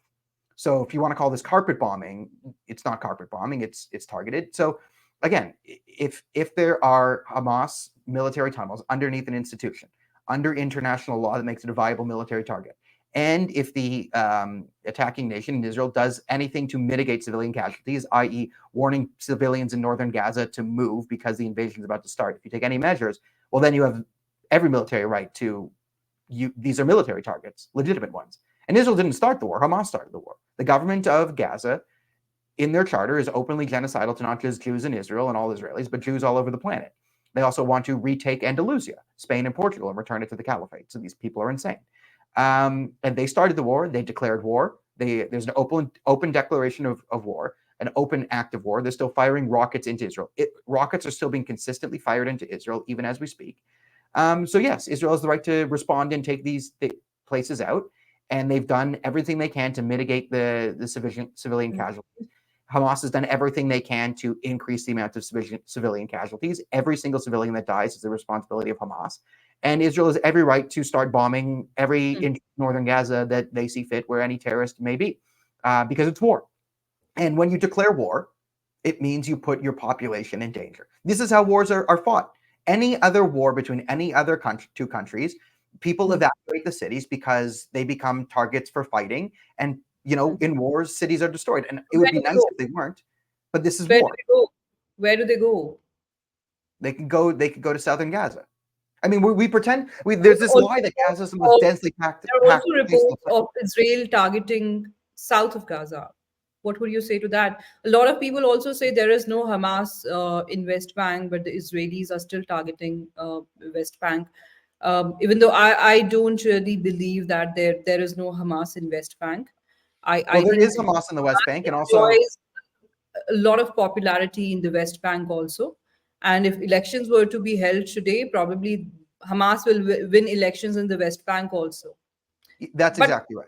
So if you want to call this carpet bombing, it's not carpet bombing, it's targeted. So again, if there are Hamas military tunnels underneath an institution, under international law that makes it a viable military target, and if the attacking nation in Israel does anything to mitigate civilian casualties, i.e. warning civilians in northern Gaza to move because the invasion is about to start, if you take any measures, well, then you have every military right to, these are military targets, legitimate ones. And Israel didn't start the war, Hamas started the war. The government of Gaza, in their charter, is openly genocidal to not just Jews in Israel and all Israelis, but Jews all over the planet. They also want to retake Andalusia, Spain and Portugal, and return it to the caliphate. So these people are insane. And they started the war. They declared war. There's an open declaration of war, an open act of war. They're still firing rockets into Israel. Rockets are still being consistently fired into Israel, even as we speak. So yes, Israel has the right to respond and take these places out, and they've done everything they can to mitigate the civilian casualties. Hamas has done everything they can to increase the amount of civilian casualties. Every single civilian that dies is the responsibility of Hamas. And Israel has every right to start bombing every inch of northern Gaza that they see fit, where any terrorist may be, because it's war. And when you declare war, it means you put your population in danger. This is how wars are fought. Any other war between any other two countries, people evacuate the cities because they become targets for fighting. And, in wars, cities are destroyed. And it would be nice if they weren't, but this is war. Where do they go? They can go to southern Gaza. I mean, we pretend there's this lie that Gaza is the most densely packed. There are also reports of Israel targeting south of Gaza. What would you say to that? A lot of people also say there is no Hamas in West Bank, but the Israelis are still targeting West Bank. Even though I don't really believe that there is no Hamas in West Bank. I there think is Hamas in the West Bank, and also enjoys a lot of popularity in the West Bank also. And if elections were to be held today, probably Hamas will win elections in the West Bank also. That's exactly right.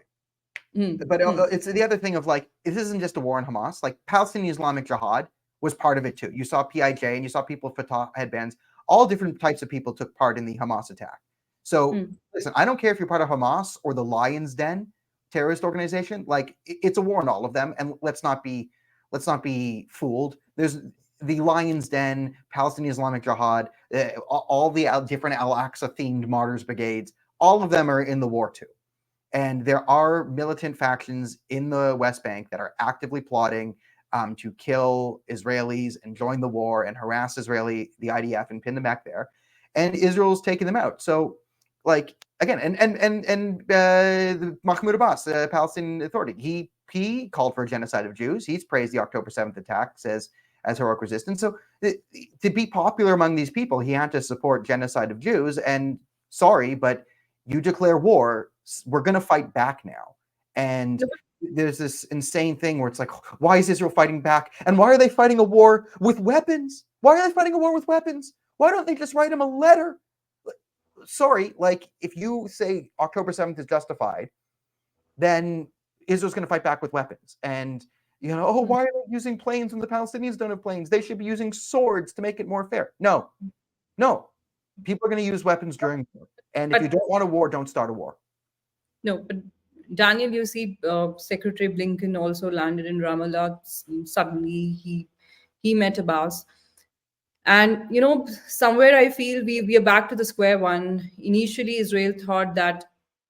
But mm. it's the other thing of like, this isn't just a war on Hamas. Like Palestinian Islamic Jihad was part of it too. You saw PIJ and you saw people with Fatah headbands. All different types of people took part in the Hamas attack. So listen, I don't care if you're part of Hamas or the Lion's Den terrorist organization. Like it's a war on all of them, and let's not be fooled. There's the Lion's Den, Palestinian Islamic Jihad, all the different Al-Aqsa themed martyrs brigades. All of them are in the war too. And there are militant factions in the West Bank that are actively plotting to kill Israelis and join the war and harass the IDF, and pin them back there. And Israel's taking them out. So, like again, and Mahmoud Abbas, the Palestinian Authority, he called for a genocide of Jews. He's praised the October 7th attacks as heroic resistance. So, to be popular among these people, he had to support genocide of Jews. And sorry, but you declare war, we're going to fight back now. And there's this insane thing where it's like, why is Israel fighting back? And why are they fighting a war with weapons? Why are they fighting a war with weapons? Why don't they just write him a letter? Sorry, like if you say October 7th is justified, then Israel's going to fight back with weapons. And, why are they using planes when the Palestinians don't have planes? They should be using swords to make it more fair. No. People are going to use weapons during war. And if you don't want a war, don't start a war. No, but Daniel, you see, Secretary Blinken also landed in Ramallah. Suddenly, he met Abbas, and somewhere I feel we are back to the square one. Initially, Israel thought that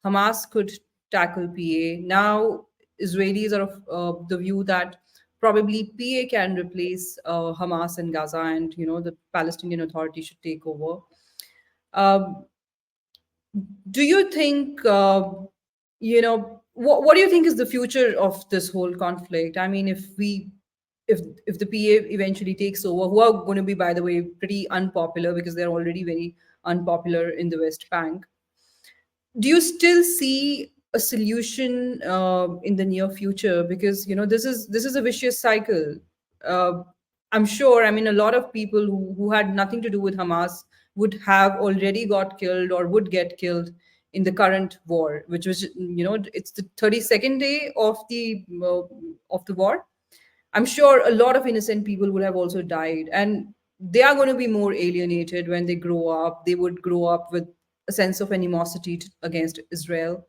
Hamas could tackle PA. Now, Israelis are of the view that probably PA can replace Hamas in Gaza, and the Palestinian Authority should take over. Do you think what do you think is the future of this whole conflict? I mean, if the PA eventually takes over, who are going to be, by the way, pretty unpopular because they're already very unpopular in the West Bank, do you still see a solution in the near future? Because this is a vicious cycle. I'm sure, I mean, a lot of people who had nothing to do with Hamas would have already got killed or would get killed in the current war, which was, it's the 32nd day of the war. I'm sure a lot of innocent people would have also died, and they are going to be more alienated when they grow up. They would grow up with a sense of animosity against Israel.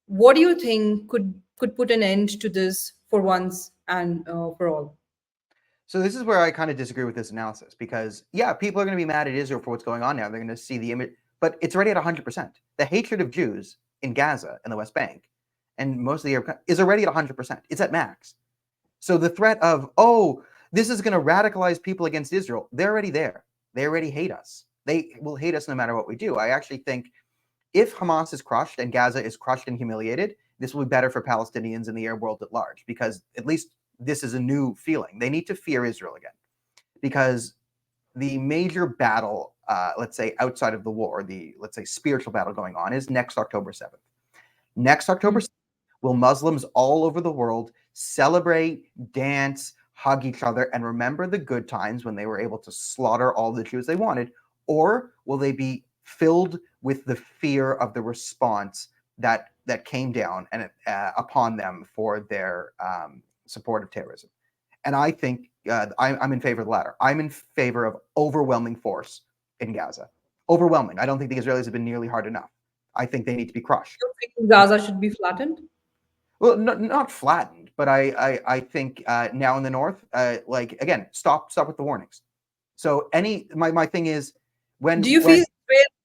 What do you think could put an end to this for once and for all? So this is where I kind of disagree with this analysis, because people are going to be mad at Israel for what's going on now. They're going to see the image, but it's already at 100%. The hatred of Jews in Gaza and the West Bank and most of the Arab is already at 100%. It's at max. So the threat of, this is going to radicalize people against Israel, they're already there. They already hate us. They will hate us no matter what we do. I actually think if Hamas is crushed and Gaza is crushed and humiliated, this will be better for Palestinians and the Arab world at large, because at least this is a new feeling. They need to fear Israel again, because the major battle, let's say outside of the war, the let's say spiritual battle going on is next October 7th. Next October 7th, will Muslims all over the world celebrate, dance, hug each other, and remember the good times when they were able to slaughter all the Jews they wanted? Or will they be filled with the fear of the response that came down and upon them for their support of terrorism? And I think I'm in favor of the latter. I'm in favor of overwhelming force in Gaza. Overwhelming. I don't think the Israelis have been nearly hard enough. I think they need to be crushed. You think Gaza should be flattened? Well, not flattened, but I think now in the north, like again, stop with the warnings. So my thing is Do you when feel Israel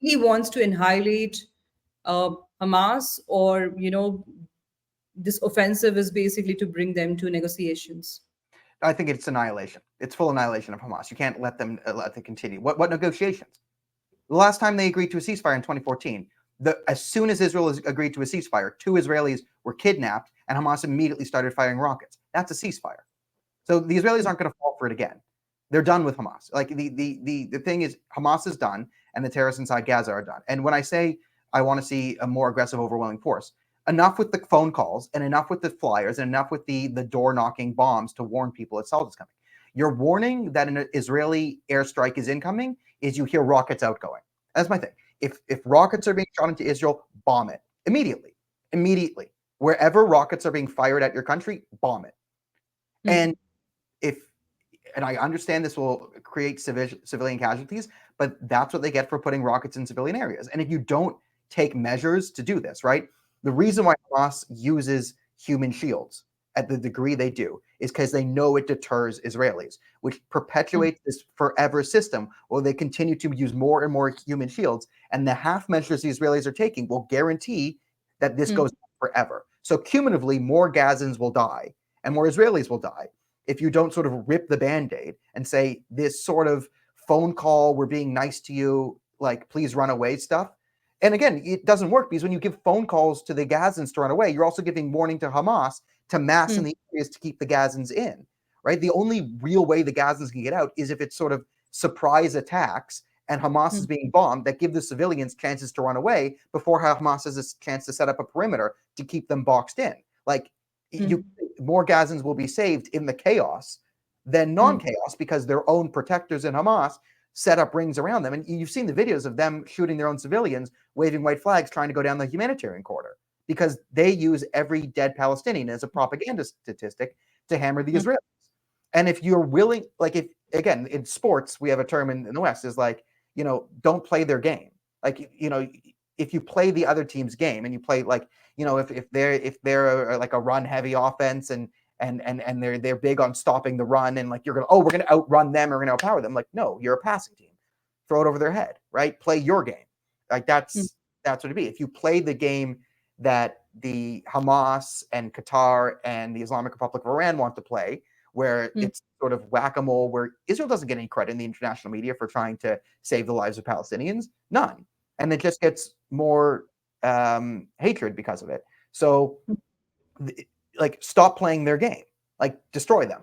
really wants to annihilate Hamas, or this offensive is basically to bring them to negotiations? I think it's annihilation. It's full annihilation of Hamas. You can't let them continue. What negotiations? The last time they agreed to a ceasefire in 2014, as soon as Israel agreed to a ceasefire, 2 Israelis were kidnapped, and Hamas immediately started firing rockets. That's a ceasefire. So the Israelis aren't going to fall for it again. They're done with Hamas. Like the thing is, Hamas is done, and the terrorists inside Gaza are done. And when I say I want to see a more aggressive, overwhelming force, enough with the phone calls, and enough with the flyers, and enough with the door knocking bombs to warn people assault is coming. Your warning that an Israeli airstrike is incoming is you hear rockets outgoing. That's my thing. If rockets are being shot into Israel, bomb it immediately. Immediately. Wherever rockets are being fired at your country, bomb it. And and I understand this will create civilian casualties, but that's what they get for putting rockets in civilian areas. And if you don't take measures to do this, right? The reason why Hamas uses human shields at the degree they do is because they know it deters Israelis, which perpetuates this forever system where they continue to use more and more human shields. And the half measures the Israelis are taking will guarantee that this goes on forever. So cumulatively, more Gazans will die and more Israelis will die if you don't sort of rip the Band-Aid and say this sort of phone call, we're being nice to you, like please run away stuff. And again, it doesn't work because when you give phone calls to the Gazans to run away, you're also giving warning to Hamas to mass in the areas to keep the Gazans in, right? The only real way the Gazans can get out is if it's sort of surprise attacks and Hamas is being bombed that give the civilians chances to run away before Hamas has a chance to set up a perimeter to keep them boxed in. Like more Gazans will be saved in the chaos than non-chaos because their own protectors in Hamas set up rings around them. And you've seen the videos of them shooting their own civilians, waving white flags, trying to go down the humanitarian corridor because they use every dead Palestinian as a propaganda statistic to hammer the Israelis. And if you're willing, like if, again, in sports, we have a term in the West is like, don't play their game. Like, if you play the other team's game and you play like, if they're like a run heavy offense and they're big on stopping the run and like we're gonna outrun them or we're gonna outpower them. Like, no, you're a passing team. Throw it over their head, right? Play your game. Like that's what it'd be. If you play the game that the Hamas and Qatar and the Islamic Republic of Iran want to play, where it's sort of whack-a-mole, where Israel doesn't get any credit in the international media for trying to save the lives of Palestinians, none. And it just gets more hatred because of it. So like stop playing their game, like destroy them,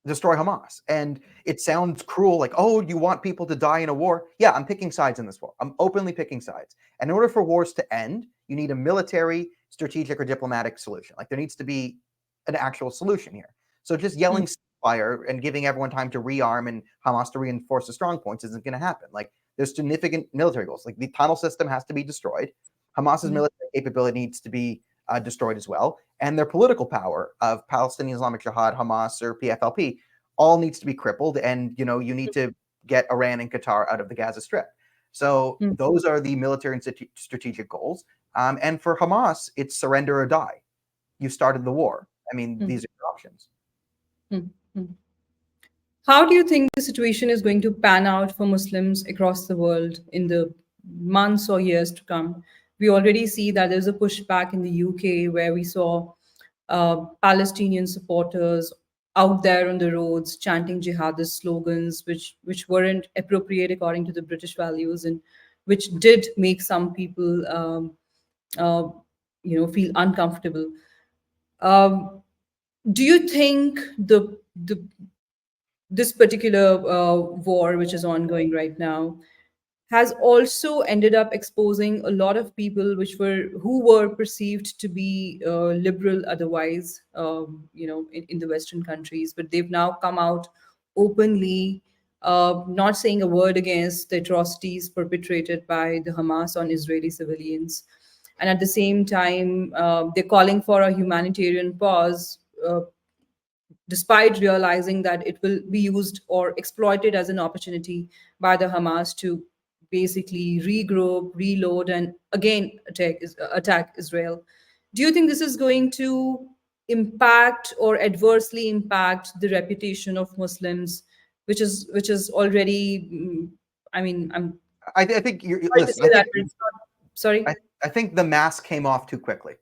destroy Hamas. And it sounds cruel, like, oh, you want people to die in a war? Yeah, I'm picking sides in this war. I'm openly picking sides. And in order for wars to end, you need a military, strategic, or diplomatic solution. Like there needs to be an actual solution here. So just yelling fire and giving everyone time to rearm and Hamas to reinforce the strong points isn't going to happen. Like there's significant military goals. Like the tunnel system has to be destroyed. Hamas's military capability needs to be destroyed as well. And their political power of Palestinian Islamic Jihad, Hamas, or PFLP all needs to be crippled. And, you need to get Iran and Qatar out of the Gaza Strip. So those are the military and strategic goals. And for Hamas, it's surrender or die. You started the war. I mean, these are your options. How do you think the situation is going to pan out for Muslims across the world in the months or years to come? We already see that there's a pushback in the UK where we saw Palestinian supporters out there on the roads chanting jihadist slogans, which weren't appropriate according to the British values, and which did make some people, feel uncomfortable. Do you think the this particular war, which is ongoing right now, has also ended up exposing a lot of people who were perceived to be liberal otherwise, in the Western countries, but they've now come out openly, not saying a word against the atrocities perpetrated by the Hamas on Israeli civilians, and at the same time, they're calling for a humanitarian pause. Despite realizing that it will be used or exploited as an opportunity by the Hamas to basically regroup, reload, and again attack Israel. Do you think this is going to impact or adversely impact the reputation of Muslims, which is already? I mean, I'm I think you're sorry to listen. say that, but it's not. Sorry. I think the mask came off too quickly.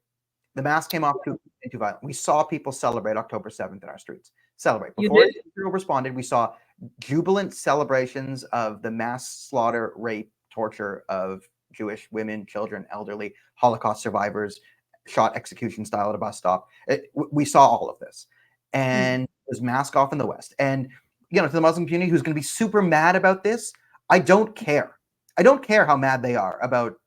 The mask came off too violent. We saw people celebrate October 7th in our streets. Celebrate. You Before did? Israel responded, we saw jubilant celebrations of the mass slaughter, rape, torture of Jewish women, children, elderly, Holocaust survivors, shot execution style at a bus stop. We saw all of this. Mm, And it was mask off in the West. And, to the Muslim community who's going to be super mad about this, I don't care. I don't care how mad they are about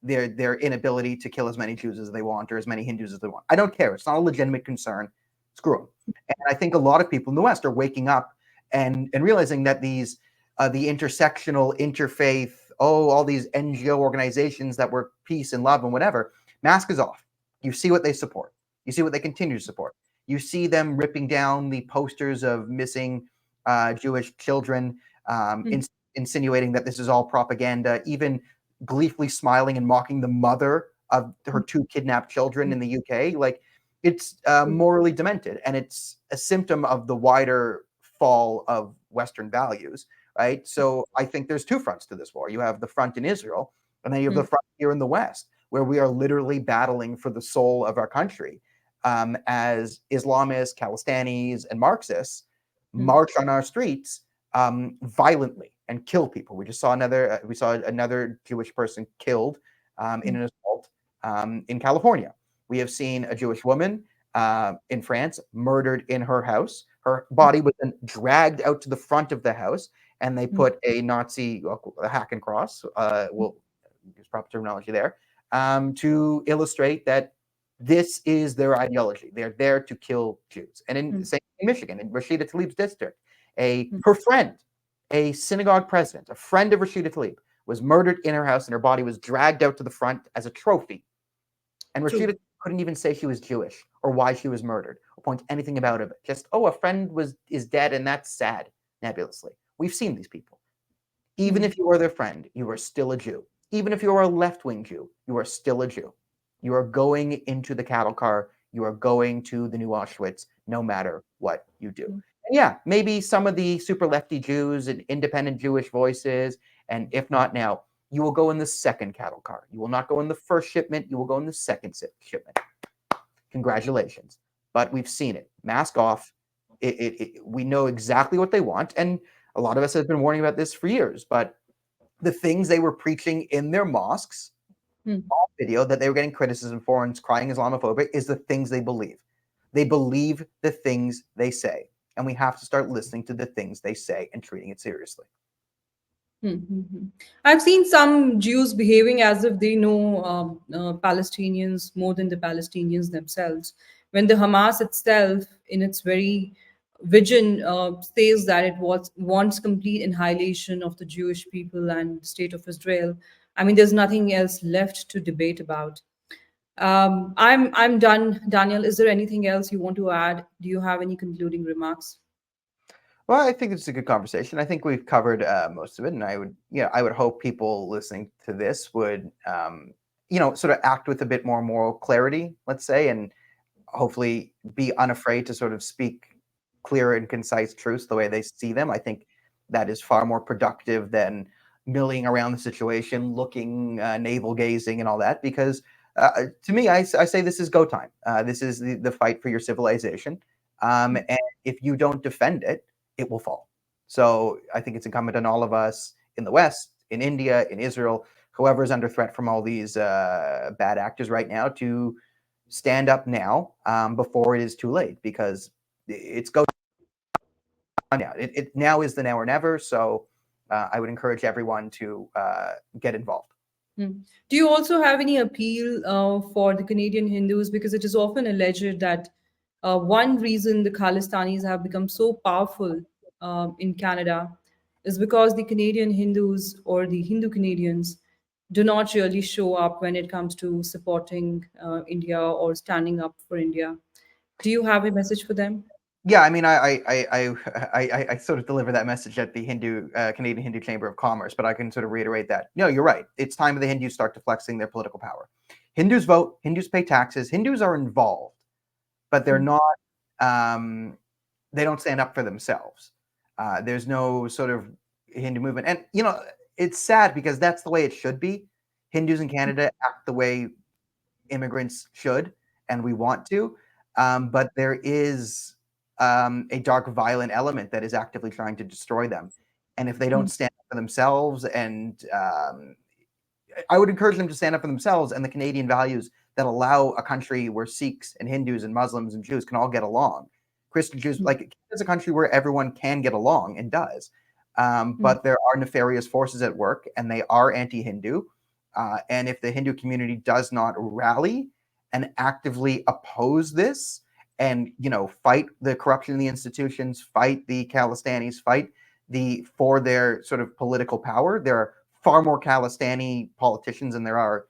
their inability to kill as many Jews as they want or as many Hindus as they want. I don't care. It's not a legitimate concern. Screw them. And I think a lot of people in the West are waking up and realizing that these the intersectional, interfaith, all these NGO organizations that work peace and love and whatever, mask is off. You see what they support. You see what they continue to support. You see them ripping down the posters of missing Jewish children, mm, insinuating that this is all propaganda, even gleefully smiling and mocking the mother of her two kidnapped children in the UK. Like, it's morally demented, and it's a symptom of the wider fall of Western values, right? So I think there's two fronts to this war. You have the front in Israel, and then you have the mm, front here in the West, where we are literally battling for the soul of our country, as Islamists, Khalistanis, and Marxists mm, march on our streets violently and kill people. We saw another Jewish person killed in mm, an assault in California. We have seen a Jewish woman in France murdered in her house. Her mm, body was then dragged out to the front of the house, and they mm, put a Nazi a hack and cross. We'll use proper terminology there to illustrate that this is their ideology. They're there to kill Jews. And in, mm, say, in Michigan, in Rashida Tlaib's district, mm. her friend, a synagogue president, a friend of Rashida Tlaib, was murdered in her house, and her body was dragged out to the front as a trophy. And True. Rashida couldn't even say she was Jewish or why she was murdered or point anything about it. Just, a friend is dead, and that's sad, nebulously. We've seen these people. Even Mm, if you are their friend, you are still a Jew. Even if you are a left-wing Jew, you are still a Jew. You are going into the cattle car. You are going to the new Auschwitz, no matter what you do. mm, And yeah, maybe some of the super lefty Jews and independent Jewish voices, and if not now, you will go in the second cattle car. You will not go in the first shipment. You will go in the second shipment. Congratulations. But we've seen it. Mask off. We know exactly what they want. And a lot of us have been warning about this for years. But the things they were preaching in their mosques, mm, video that they were getting criticism for and crying Islamophobic, is the things they believe. They believe the things they say. And we have to start listening to the things they say and treating it seriously. mm, mm, mm. I've seen some Jews behaving as if they know Palestinians more than the Palestinians themselves. When the Hamas itself, in its very vision, says that wants complete annihilation of the Jewish people and the state of Israel, I mean, there's nothing else left to debate about. I'm done. Daniel, is there anything else you want to add? Do you have any concluding remarks? Well, I think it's a good conversation. I think we've covered most of it, and I would hope people listening to this would, sort of act with a bit more moral clarity, let's say, and hopefully be unafraid to sort of speak clear and concise truths the way they see them. I think that is far more productive than milling around the situation, looking, navel gazing, and all that. Because to me, I say this is go time. This is the fight for your civilization, and if you don't defend it, it will fall. So I think it's incumbent on all of us in the West, in India, in Israel, whoever is under threat from all these bad actors right now, to stand up now before it is too late, because it's go now. It now is the now or never. So I would encourage everyone to get involved. Hmm. Do you also have any appeal for the Canadian Hindus? Because it is often alleged that one reason the Khalistanis have become so powerful in Canada is because the Canadian Hindus or the Hindu Canadians do not really show up when it comes to supporting India or standing up for India. Do you have a message for them? Yeah, I mean, I sort of deliver that message at the Canadian Hindu Chamber of Commerce, but I can sort of reiterate that. No, you're right. It's time for the Hindus start to flexing their political power. Hindus vote. Hindus pay taxes. Hindus are involved, but they're Hmm. not. They don't stand up for themselves. There's no sort of Hindu movement, and it's sad because that's the way it should be. Hindus in Canada act the way immigrants should, and we want to. But there is a dark, violent element that is actively trying to destroy them. And if they don't stand up for themselves, and I would encourage them to stand up for themselves and the Canadian values that allow a country where Sikhs and Hindus and Muslims and Jews can all get along. Christian Jews, like it's a country where everyone can get along and does. But there are nefarious forces at work, and they are anti-Hindu. And if the Hindu community does not rally and actively oppose this, and fight the corruption in the institutions, fight the Khalistanis, fight for their sort of political power, there are far more Khalistani politicians than there are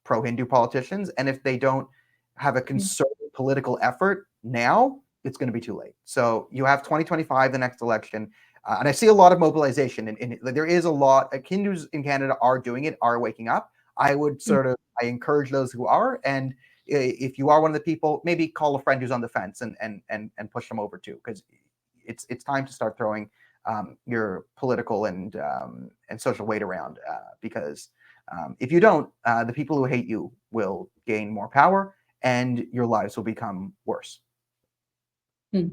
pro-Hindu politicians. And if they don't have a concerted political effort now, it's going to be too late. So you have 2025, the next election. And I see a lot of mobilization, and there is a lot. Hindus in Canada are doing it, are waking up. I encourage those who are, and if you are one of the people, maybe call a friend who's on the fence and push them over too, because it's time to start throwing your political and social weight around, because if you don't, the people who hate you will gain more power, and your lives will become worse. Hmm.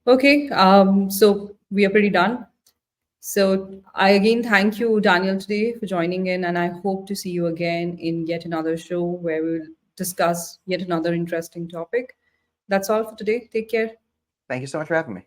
Okay, so we are pretty done. So I again thank you, Daniel, today for joining in, and I hope to see you again in yet another show where we'll discuss yet another interesting topic. That's all for today. Take care. Thank you so much for having me.